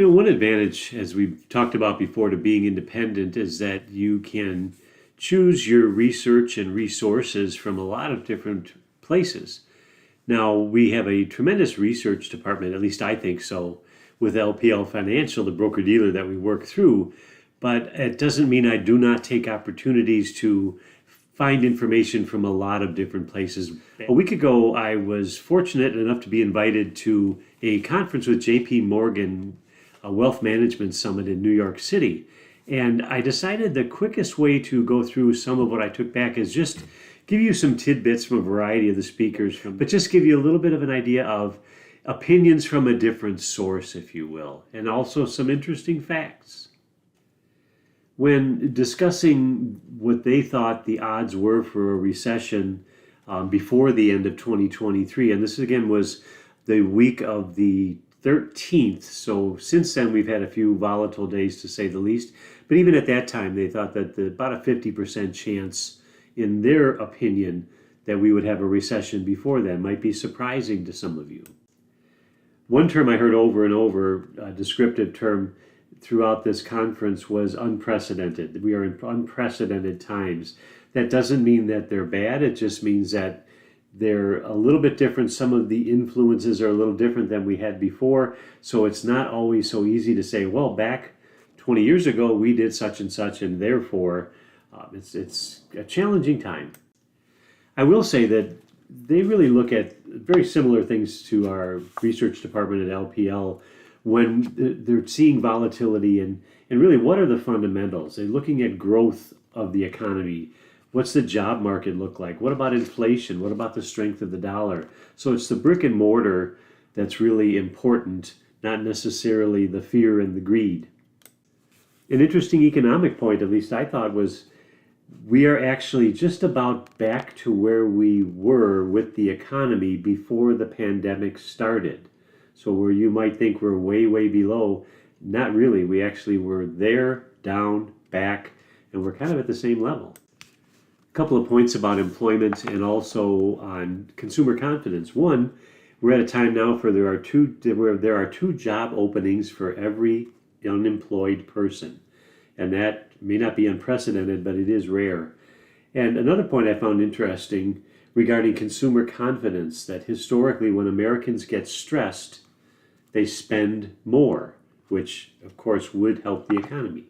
One advantage, as we've talked about before, to being independent is that you can choose your research and resources from a lot of different places. Now, we have a tremendous research department, at least I think so, with LPL Financial, the broker-dealer that we work through, but it doesn't mean I do not take opportunities to find information from a lot of different places. A week ago, I was fortunate enough to be invited to a conference with JP Morgan, a wealth management summit in New York City. And I decided the quickest way to go through some of what I took back is just give you some tidbits from a variety of the speakers, but just give you a little bit of an idea of opinions from a different source, if you will, and also some interesting facts. When discussing what they thought the odds were for a recession before the end of 2023, and this again was the week of the 13th, so since then we've had a few volatile days to say the least, but even at that time they thought that about a 50% chance in their opinion that we would have a recession before then might be surprising to some of you. One term I heard over and over, a descriptive term throughout this conference, was unprecedented. We are in unprecedented times. That doesn't mean that they're bad, it just means that they're a little bit different. Some of the influences are a little different than we had before, so it's not always so easy to say, well, back 20 years ago we did such and such, and therefore it's a challenging time. I will say that they really look at very similar things to our research department at LPL when they're seeing volatility and really what are the fundamentals. They're looking at growth of the economy. What's the job market look like? What about inflation? What about the strength of the dollar? So it's the brick and mortar that's really important, not necessarily the fear and the greed. An interesting economic point, at least I thought, was we are actually just about back to where we were with the economy before the pandemic started. So where you might think we're way, way below, not really. We actually were there, down, back, and we're kind of at the same level. A couple of points about employment and also on consumer confidence. One, we're at a time now where there are two job openings for every unemployed person. And that may not be unprecedented, but it is rare. And another point I found interesting regarding consumer confidence, that historically when Americans get stressed, they spend more, which of course would help the economy.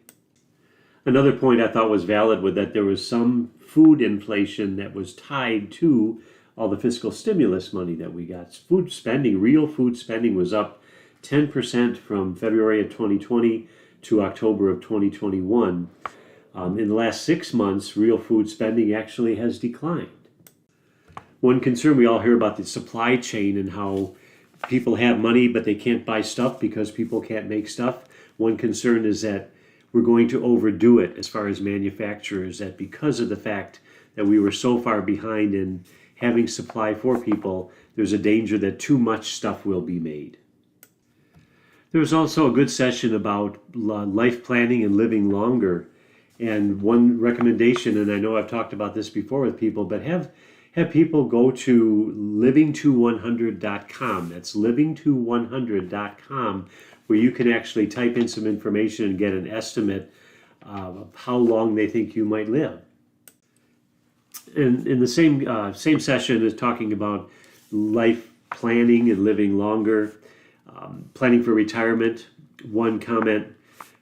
Another point I thought was valid was that there was some food inflation that was tied to all the fiscal stimulus money that we got. Food spending, real food spending, was up 10% from February of 2020 to October of 2021. In the last 6 months, real food spending actually has declined. One concern we all hear about the supply chain and how people have money but they can't buy stuff because people can't make stuff. One concern is that we're going to overdo it as far as manufacturers, that because of the fact that we were so far behind in having supply for people, there's a danger that too much stuff will be made. There was also a good session about life planning and living longer. And one recommendation, and I know I've talked about this before with people, but have people go to livingto100.com. That's livingto100.com, where you can actually type in some information and get an estimate of how long they think you might live. And in the same session is talking about life planning and living longer, planning for retirement. One comment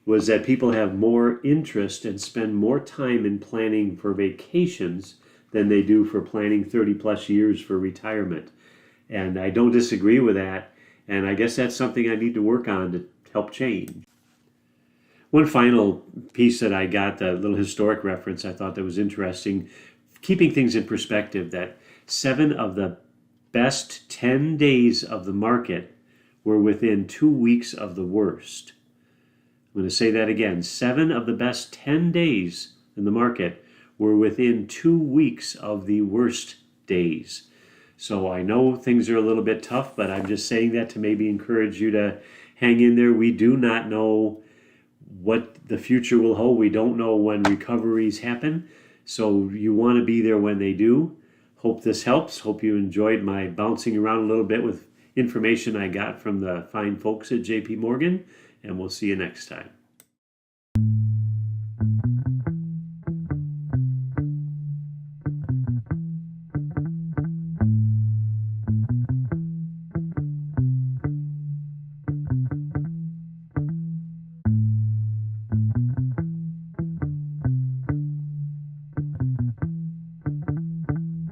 was that people have more interest and spend more time in planning for vacations than they do for planning 30 plus years for retirement. And I don't disagree with that. And I guess that's something I need to work on to help change. One final piece that I got, a little historic reference I thought that was interesting, keeping things in perspective, that 7 of the best 10 days of the market were within 2 weeks of the worst. I'm going to say that again. 7 of the best 10 days in the market were within 2 weeks of the worst days. So I know things are a little bit tough, but I'm just saying that to maybe encourage you to hang in there. We do not know what the future will hold. We don't know when recoveries happen. So you want to be there when they do. Hope this helps. Hope you enjoyed my bouncing around a little bit with information I got from the fine folks at JP Morgan. and we'll see you next time.